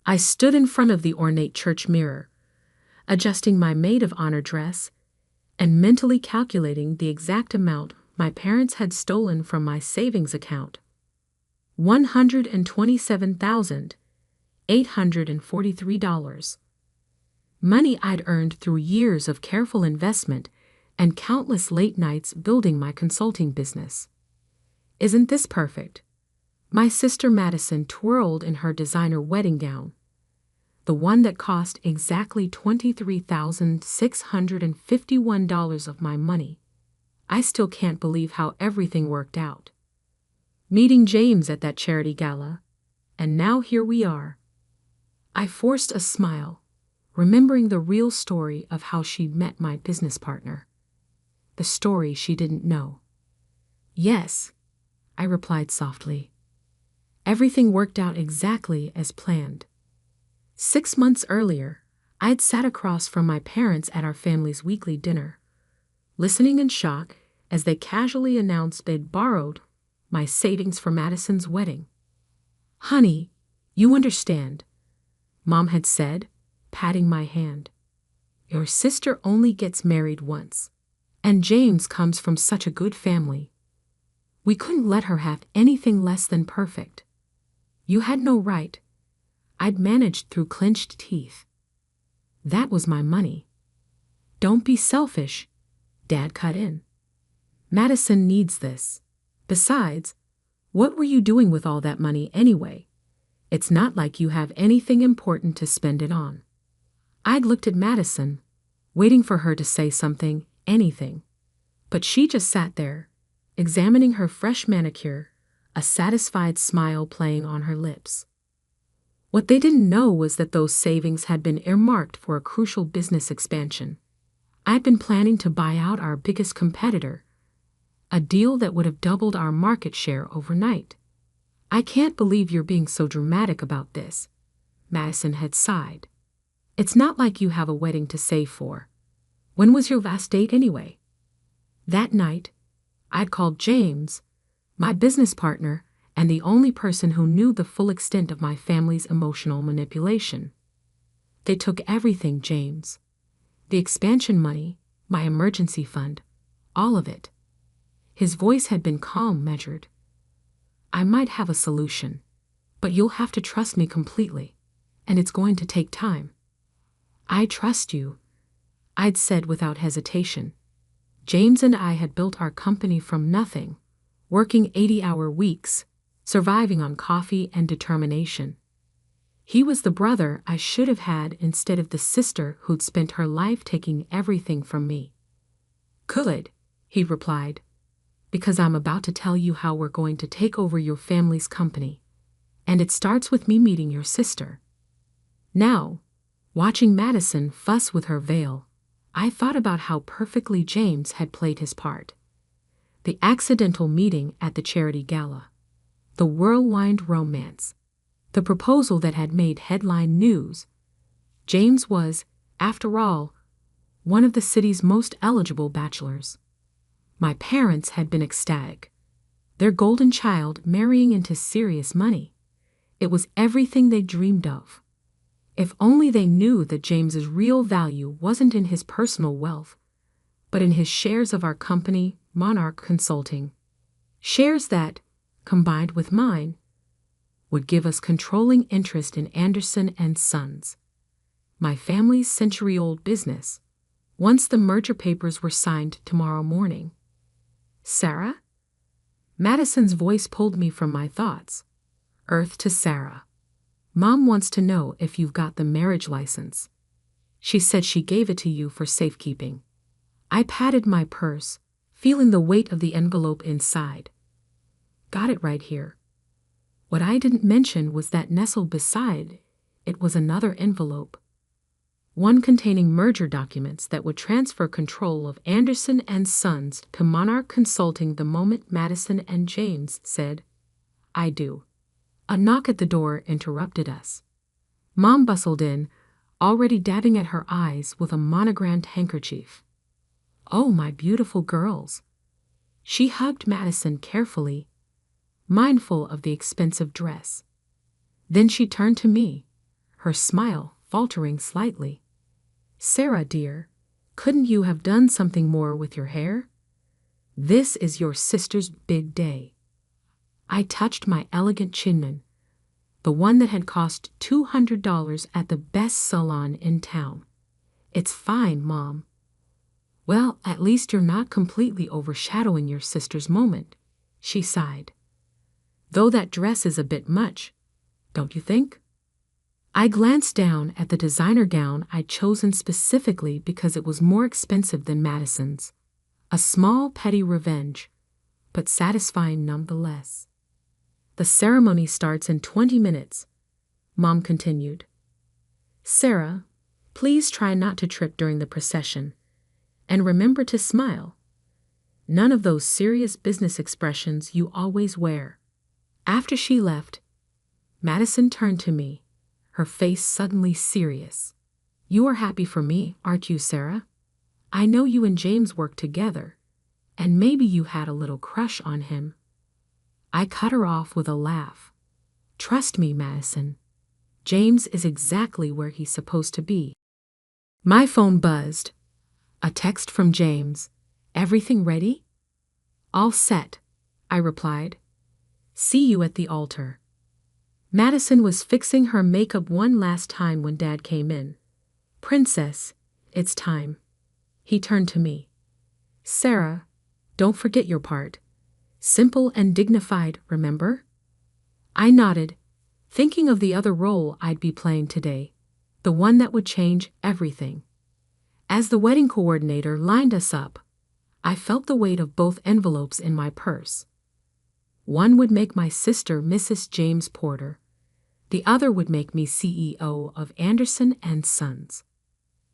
I stood in front of the ornate church mirror, adjusting my maid of honor dress and mentally calculating the exact amount my parents had stolen from my savings account. $127,843. Money I'd earned through years of careful investment and countless late nights building my consulting business. Isn't this perfect? My sister Madison twirled in her designer wedding gown, the one that cost exactly $23,651 of my money. I still can't believe how everything worked out. Meeting James at that charity gala, and now here we are. I forced a smile, remembering the real story of how she'd met my business partner. The story she didn't know. Yes, I replied softly. Everything worked out exactly as planned. 6 months earlier, I'd sat across from my parents at our family's weekly dinner, listening in shock as they casually announced they'd borrowed my savings for Madison's wedding. "Honey, you understand," Mom had said, patting my hand. "Your sister only gets married once, and James comes from such a good family. We couldn't let her have anything less than perfect. You had no right." I'd managed through clenched teeth. "That was my money." "Don't be selfish," Dad cut in. "Madison needs this. Besides, what were you doing with all that money anyway? It's not like you have anything important to spend it on." I'd looked at Madison, waiting for her to say something, anything. But she just sat there, examining her fresh manicure, a satisfied smile playing on her lips. What they didn't know was that those savings had been earmarked for a crucial business expansion. I'd been planning to buy out our biggest competitor, a deal that would have doubled our market share overnight. "I can't believe you're being so dramatic about this," Madison had sighed. "It's not like you have a wedding to save for. When was your last date anyway?" That night, I'd called James, my business partner, and the only person who knew the full extent of my family's emotional manipulation. "They took everything, James. The expansion money, my emergency fund, all of it." His voice had been calm, measured. "I might have a solution, but you'll have to trust me completely, and it's going to take time." "I trust you," I'd said without hesitation. James and I had built our company from nothing, working 80-hour weeks, surviving on coffee and determination. He was the brother I should have had instead of the sister who'd spent her life taking everything from me. "Good," he replied, "because I'm about to tell you how we're going to take over your family's company, and it starts with me meeting your sister." Now, watching Madison fuss with her veil, I thought about how perfectly James had played his part. The accidental meeting at the charity gala, the whirlwind romance, the proposal that had made headline news. James was, after all, one of the city's most eligible bachelors. My parents had been ecstatic. Their golden child marrying into serious money. It was everything they dreamed of. If only they knew that James's real value wasn't in his personal wealth, but in his shares of our company, Monarch Consulting. Shares that, combined with mine, would give us controlling interest in Anderson and Sons, my family's century-old business, once the merger papers were signed tomorrow morning. "Sarah?" Madison's voice pulled me from my thoughts. Earth to Sarah. "Mom wants to know if you've got the marriage license. She said she gave it to you for safekeeping." I patted my purse, feeling the weight of the envelope inside. "Got it right here." What I didn't mention was that nestled beside it was another envelope, one containing merger documents that would transfer control of Anderson and Sons to Monarch Consulting the moment Madison and James said, "I do." A knock at the door interrupted us. Mom bustled in, already dabbing at her eyes with a monogrammed handkerchief. "Oh, my beautiful girls." She hugged Madison carefully, mindful of the expensive dress. Then she turned to me, her smile faltering slightly. "Sarah, dear, couldn't you have done something more with your hair? This is your sister's big day." I touched my elegant chinman, the one that had cost $200 at the best salon in town. "It's fine, Mom." "Well, at least you're not completely overshadowing your sister's moment," she sighed. "Though that dress is a bit much, don't you think?" I glanced down at the designer gown I'd chosen specifically because it was more expensive than Madison's. A small petty revenge, but satisfying nonetheless. "The ceremony starts in 20 minutes, Mom continued. "Sarah, please try not to trip during the procession. And remember to smile. None of those serious business expressions you always wear." After she left, Madison turned to me, her face suddenly serious. "You are happy for me, aren't you, Sarah? I know you and James worked together, and maybe you had a little crush on him." I cut her off with a laugh. "Trust me, Madison. James is exactly where he's supposed to be." My phone buzzed. A text from James. "Everything ready?" "All set," I replied. "See you at the altar." Madison was fixing her makeup one last time when Dad came in. "Princess, it's time." He turned to me. "Sarah, don't forget your part. Simple and dignified, remember?" I nodded, thinking of the other role I'd be playing today, the one that would change everything. As the wedding coordinator lined us up, I felt the weight of both envelopes in my purse. One would make my sister Mrs. James Porter. The other would make me CEO of Anderson and Sons.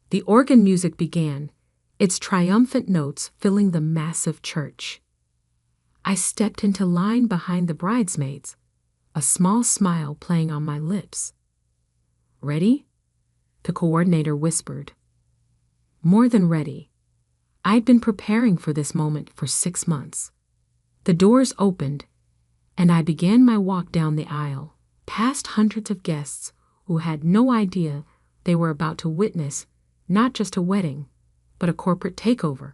The organ music began, its triumphant notes filling the massive church. I stepped into line behind the bridesmaids, a small smile playing on my lips. "Ready?" the coordinator whispered. More than ready. I'd been preparing for this moment for 6 months. The doors opened, and I began my walk down the aisle, past hundreds of guests who had no idea they were about to witness not just a wedding, but a corporate takeover.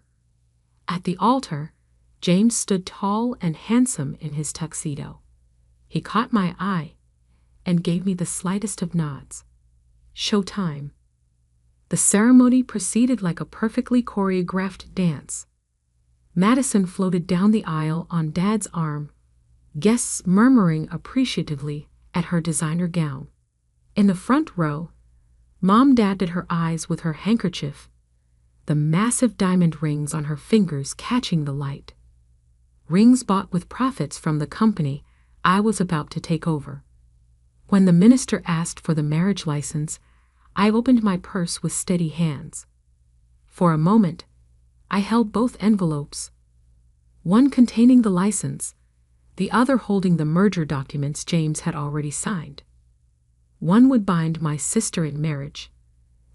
At the altar, James stood tall and handsome in his tuxedo. He caught my eye and gave me the slightest of nods. Showtime. The ceremony proceeded like a perfectly choreographed dance. Madison floated down the aisle on Dad's arm, guests murmuring appreciatively at her designer gown. In the front row, Mom dabbed her eyes with her handkerchief, the massive diamond rings on her fingers catching the light. Rings bought with profits from the company I was about to take over. When the minister asked for the marriage license, I opened my purse with steady hands. For a moment, I held both envelopes, one containing the license, the other holding the merger documents James had already signed. One would bind my sister in marriage,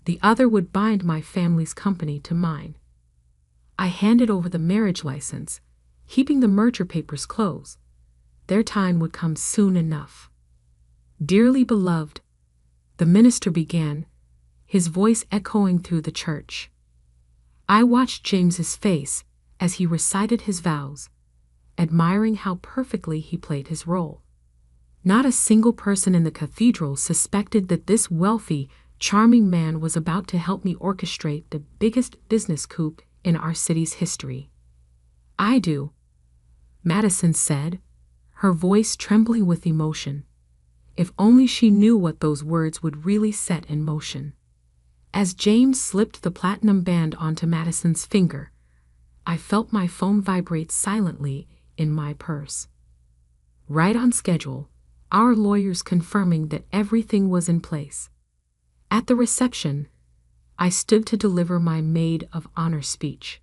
the other would bind my family's company to mine. I handed over the marriage license, heaping the merger papers close. Their time would come soon enough. "Dearly beloved," the minister began, his voice echoing through the church. I watched James's face as he recited his vows, admiring how perfectly he played his role. Not a single person in the cathedral suspected that this wealthy, charming man was about to help me orchestrate the biggest business coup in our city's history. "I do," Madison said, her voice trembling with emotion. If only she knew what those words would really set in motion. As James slipped the platinum band onto Madison's finger, I felt my phone vibrate silently in my purse. Right on schedule, our lawyers confirming that everything was in place. At the reception, I stood to deliver my maid of honor speech.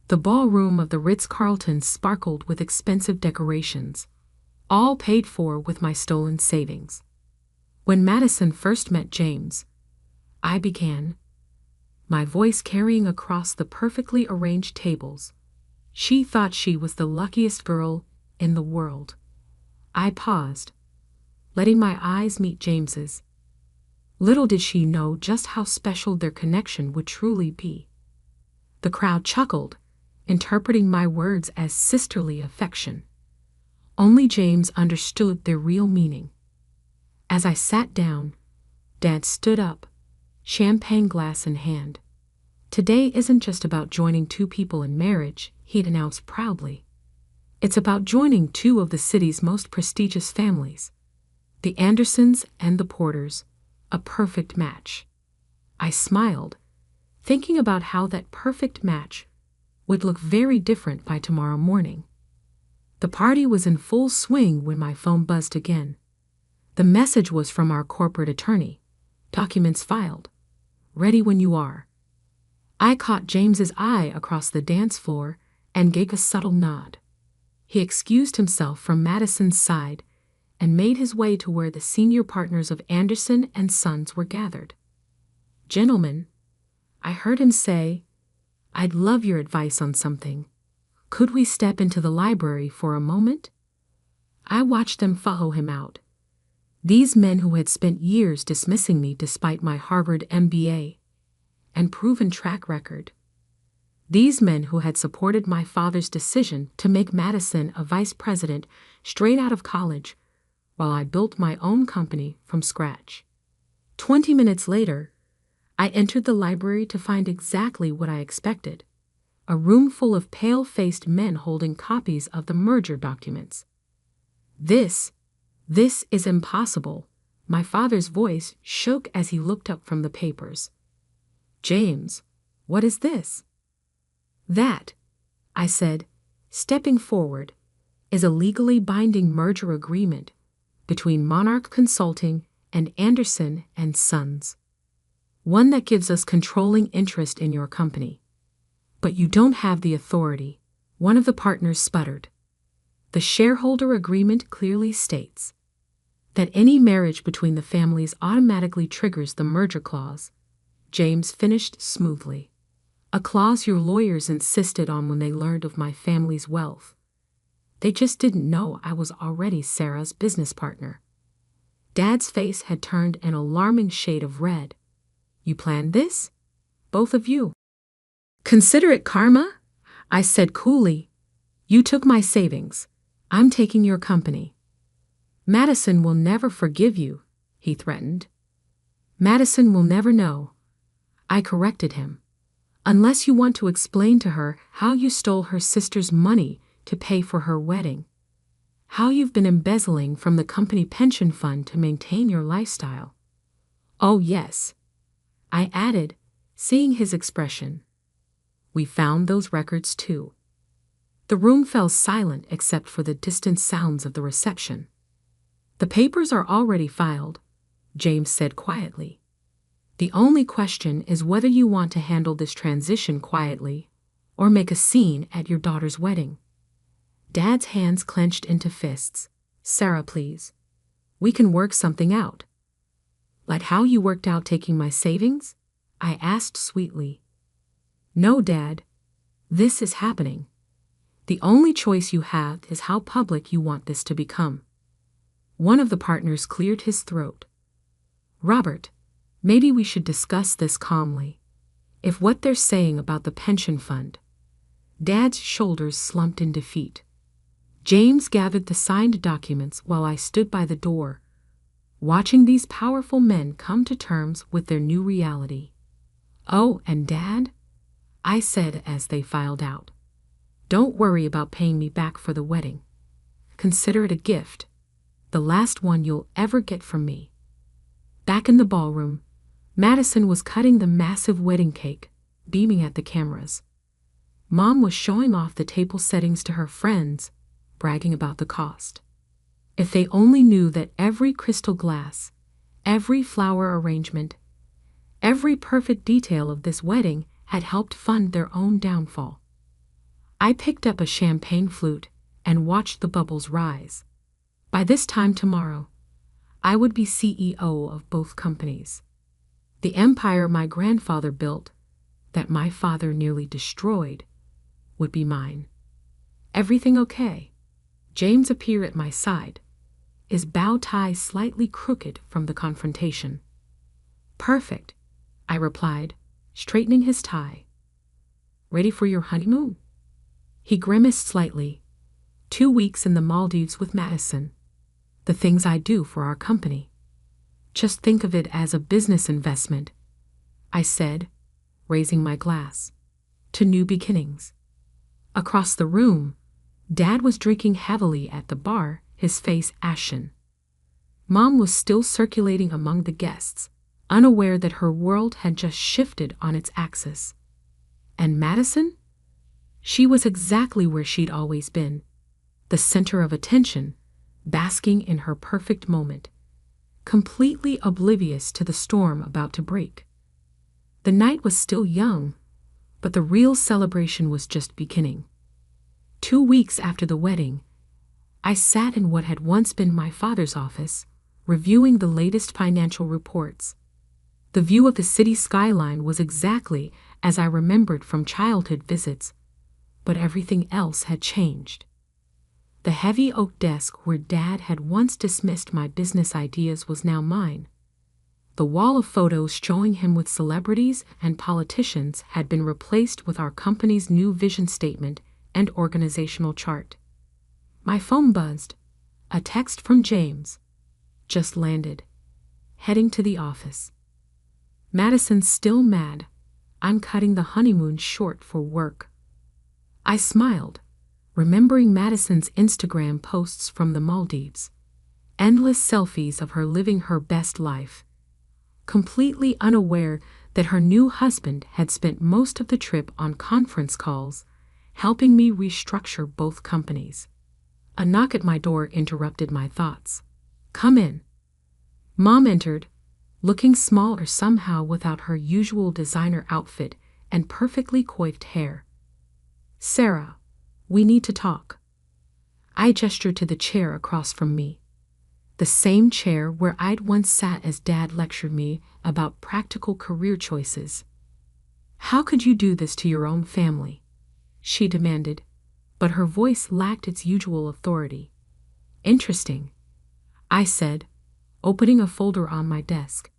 The ballroom of the Ritz-Carlton sparkled with expensive decorations, all paid for with my stolen savings. When Madison first met James, I began, my voice carrying across the perfectly arranged tables. She thought she was the luckiest girl in the world. I paused, letting my eyes meet James's. Little did she know just how special their connection would truly be. The crowd chuckled, interpreting my words as sisterly affection. Only James understood their real meaning. As I sat down, Dad stood up, champagne glass in hand. Today isn't just about joining two people in marriage, he'd announced proudly. It's about joining two of the city's most prestigious families, the Andersons and the Porters, a perfect match. I smiled, thinking about how that perfect match would look very different by tomorrow morning. The party was in full swing when my phone buzzed again. The message was from our corporate attorney. Documents filed. Ready when you are. I caught James's eye across the dance floor and gave a subtle nod. He excused himself from Madison's side and made his way to where the senior partners of Anderson and Sons were gathered. "Gentlemen," I heard him say, "I'd love your advice on something. Could we step into the library for a moment?" I watched them follow him out. These men who had spent years dismissing me despite my Harvard MBA and proven track record. These men who had supported my father's decision to make Madison a vice president straight out of college while I built my own company from scratch. 20 minutes later, I entered the library to find exactly what I expected, a room full of pale-faced men holding copies of the merger documents. This is impossible." My father's voice shook as he looked up from the papers. "James, what is this?" "That," I said, stepping forward, "is a legally binding merger agreement between Monarch Consulting and Anderson and Sons. One that gives us controlling interest in your company. But you don't have the authority," one of the partners sputtered. "The shareholder agreement clearly states that any marriage between the families automatically triggers the merger clause," James finished smoothly. "A clause your lawyers insisted on when they learned of my family's wealth. They just didn't know I was already Sarah's business partner." Dad's face had turned an alarming shade of red. "You planned this? Both of you?" "Consider it karma," I said coolly. "You took my savings. I'm taking your company." "Madison will never forgive you," he threatened. "Madison will never know," I corrected him, "unless you want to explain to her how you stole her sister's money to pay for her wedding. How you've been embezzling from the company pension fund to maintain your lifestyle." "Oh yes," I added, seeing his expression. "We found those records too." The room fell silent except for the distant sounds of the reception. "The papers are already filed," James said quietly. "The only question is whether you want to handle this transition quietly or make a scene at your daughter's wedding." Dad's hands clenched into fists. "Sarah, please. We can work something out." "Like how you worked out taking my savings?" I asked sweetly. "No, Dad. This is happening. The only choice you have is how public you want this to become." One of the partners cleared his throat. "Robert, maybe we should discuss this calmly. If what they're saying about the pension fund..." Dad's shoulders slumped in defeat. James gathered the signed documents while I stood by the door, watching these powerful men come to terms with their new reality. "Oh, and Dad," I said as they filed out, "don't worry about paying me back for the wedding. Consider it a gift, the last one you'll ever get from me." Back in the ballroom, Madison was cutting the massive wedding cake, beaming at the cameras. Mom was showing off the table settings to her friends, bragging about the cost. If they only knew that every crystal glass, every flower arrangement, every perfect detail of this wedding had helped fund their own downfall. I picked up a champagne flute and watched the bubbles rise. By this time tomorrow, I would be CEO of both companies. The empire my grandfather built, that my father nearly destroyed, would be mine. "Everything okay?" James appeared at my side, his bow tie slightly crooked from the confrontation. Perfect, I replied, straightening his tie. Ready for your honeymoon? He grimaced slightly. 2 weeks in the Maldives with Madison. The things I do for our company. Just think of it as a business investment, I said, raising my glass. To new beginnings. Across the room, Dad was drinking heavily at the bar, his face ashen. Mom was still circulating among the guests, unaware that her world had just shifted on its axis. And Madison? She was exactly where she'd always been, the center of attention, basking in her perfect moment, completely oblivious to the storm about to break. The night was still young, but the real celebration was just beginning. 2 weeks after the wedding, I sat in what had once been my father's office, reviewing the latest financial reports. The view of the city skyline was exactly as I remembered from childhood visits, but everything else had changed. The heavy oak desk where Dad had once dismissed my business ideas was now mine. The wall of photos showing him with celebrities and politicians had been replaced with our company's new vision statement and organizational chart. My phone buzzed. A text from James. Just landed. Heading to the office. Madison's still mad. I'm cutting the honeymoon short for work. I smiled, remembering Madison's Instagram posts from the Maldives. Endless selfies of her living her best life. Completely unaware that her new husband had spent most of the trip on conference calls, helping me restructure both companies. A knock at my door interrupted my thoughts. Come in. Mom entered, looking smaller somehow without her usual designer outfit and perfectly coiffed hair. Sarah, we need to talk. I gestured to the chair across from me. The same chair where I'd once sat as Dad lectured me about practical career choices. How could you do this to your own family? She demanded, but her voice lacked its usual authority. Interesting, I said, opening a folder on my desk.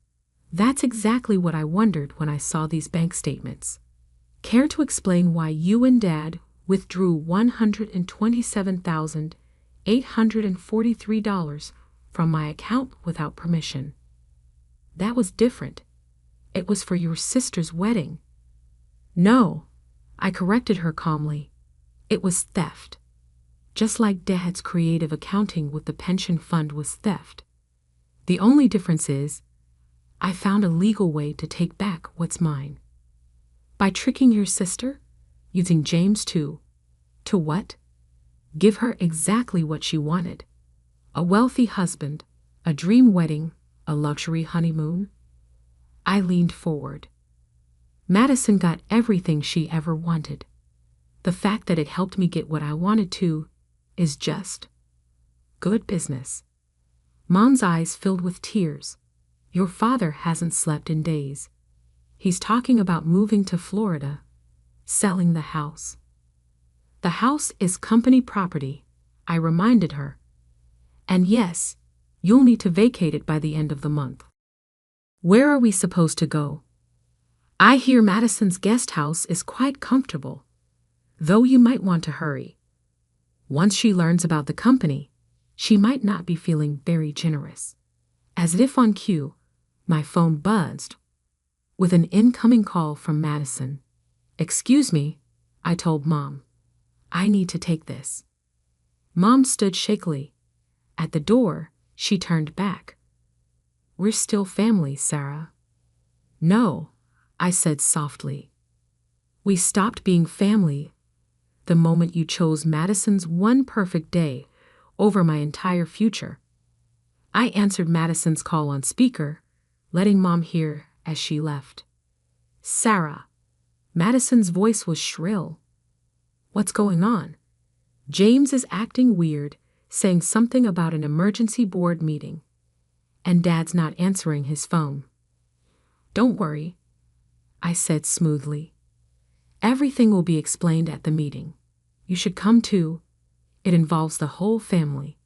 That's exactly what I wondered when I saw these bank statements. Care to explain why you and Dad withdrew $127,843 from my account without permission? That was different. It was for your sister's wedding. No, I corrected her calmly. It was theft. Just like Dad's creative accounting with the pension fund was theft. The only difference is, I found a legal way to take back what's mine. By tricking your sister, using James to what? Give her exactly what she wanted. A wealthy husband, a dream wedding, a luxury honeymoon. I leaned forward. Madison got everything she ever wanted. The fact that it helped me get what I wanted to is just good business. Mom's eyes filled with tears. Your father hasn't slept in days. He's talking about moving to Florida, selling the house. The house is company property, I reminded her. And yes, you'll need to vacate it by the end of the month. Where are we supposed to go? I hear Madison's guest house is quite comfortable, though you might want to hurry. Once she learns about the company, she might not be feeling very generous. As if on cue, my phone buzzed with an incoming call from Madison. Excuse me, I told Mom. I need to take this. Mom stood shakily. At the door, she turned back. We're still family, Sarah. No, I said softly. We stopped being family the moment you chose Madison's one perfect day over my entire future. I answered Madison's call on speaker, letting Mom hear as she left. Sarah. Madison's voice was shrill. What's going on? James is acting weird, saying something about an emergency board meeting. And Dad's not answering his phone. Don't worry, I said smoothly. Everything will be explained at the meeting. You should come too. It involves the whole family.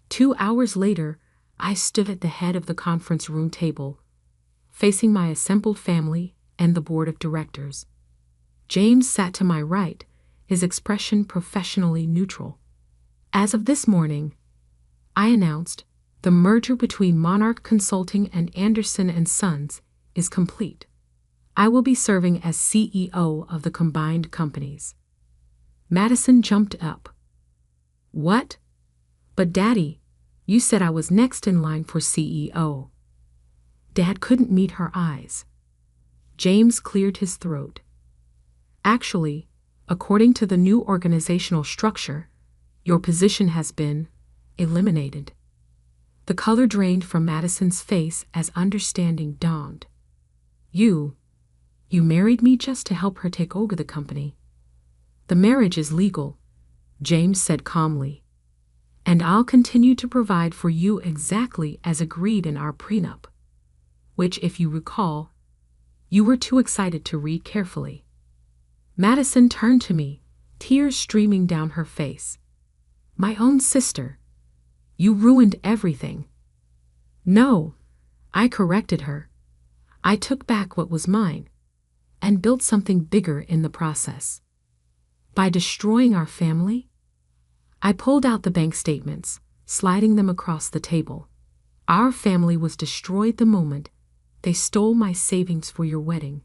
2 hours later, I stood at the head of the conference room table, facing my assembled family and the board of directors. James sat to my right, his expression professionally neutral. As of this morning, I announced, the merger between Monarch Consulting and Anderson & Sons is complete. I will be serving as CEO of the combined companies. Madison jumped up. What? But Daddy, you said I was next in line for CEO. Dad couldn't meet her eyes. James cleared his throat. Actually, according to the new organizational structure, your position has been eliminated. The color drained from Madison's face as understanding dawned. You married me just to help her take over the company. The marriage is legal, James said calmly. And I'll continue to provide for you exactly as agreed in our prenup, which, if you recall, you were too excited to read carefully. Madison turned to me, tears streaming down her face. My own sister. You ruined everything. No, I corrected her. I took back what was mine and built something bigger in the process. By destroying our family, I pulled out the bank statements, sliding them across the table. Our family was destroyed the moment they stole my savings for your wedding.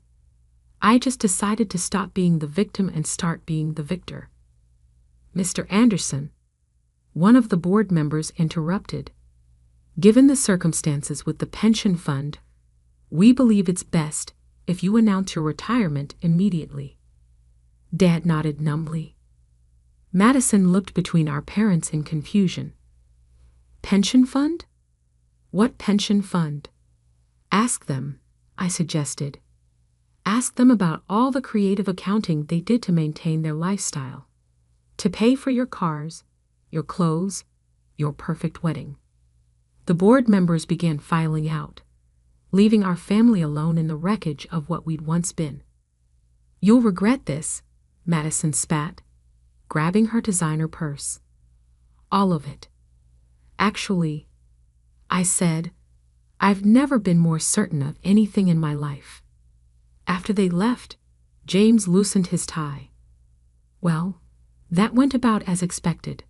I just decided to stop being the victim and start being the victor. Mr. Anderson, one of the board members interrupted. Given the circumstances with the pension fund, we believe it's best if you announce your retirement immediately. Dad nodded numbly. Madison looked between our parents in confusion. Pension fund? What pension fund? Ask them, I suggested. Ask them about all the creative accounting they did to maintain their lifestyle, to pay for your cars, your clothes, your perfect wedding. The board members began filing out, leaving our family alone in the wreckage of what we'd once been. You'll regret this, Madison spat, grabbing her designer purse. All of it. Actually, I said, I've never been more certain of anything in my life. After they left, James loosened his tie. Well, that went about as expected.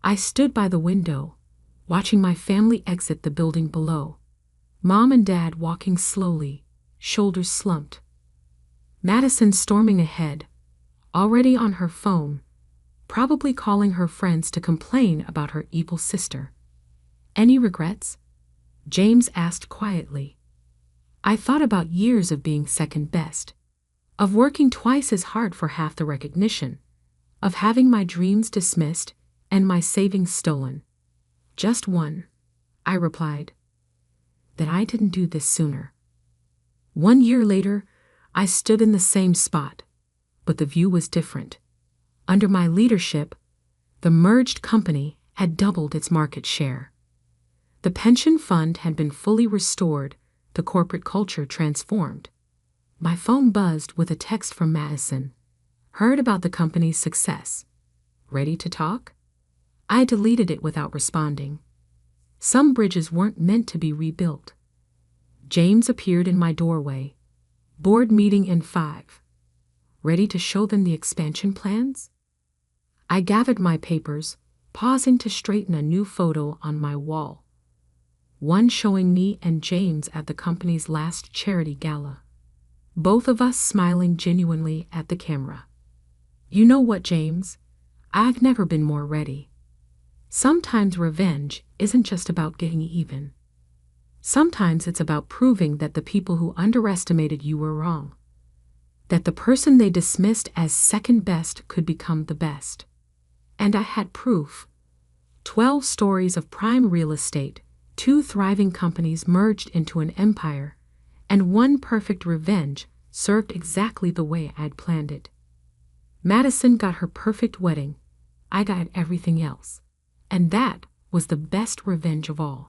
I stood by the window, watching my family exit the building below. Mom and Dad walking slowly, shoulders slumped. Madison storming ahead, already on her phone, probably calling her friends to complain about her evil sister. Any regrets? James asked quietly. I thought about years of being second best, of working twice as hard for half the recognition, of having my dreams dismissed and my savings stolen. Just one, I replied. That I didn't do this sooner. 1 year later, I stood in the same spot, but the view was different. Under my leadership, the merged company had doubled its market share. The pension fund had been fully restored, the corporate culture transformed. My phone buzzed with a text from Madison. Heard about the company's success. Ready to talk? I deleted it without responding. Some bridges weren't meant to be rebuilt. James appeared in my doorway. Board meeting in 5. Ready to show them the expansion plans? I gathered my papers, pausing to straighten a new photo on my wall. One showing me and James at the company's last charity gala. Both of us smiling genuinely at the camera. You know what, James? I've never been more ready. Sometimes revenge isn't just about getting even. Sometimes it's about proving that the people who underestimated you were wrong. That the person they dismissed as second best could become the best. And I had proof. 12 stories of prime real estate, 2 thriving companies merged into an empire, and 1 perfect revenge served exactly the way I'd planned it. Madison got her perfect wedding. I got everything else. And that was the best revenge of all.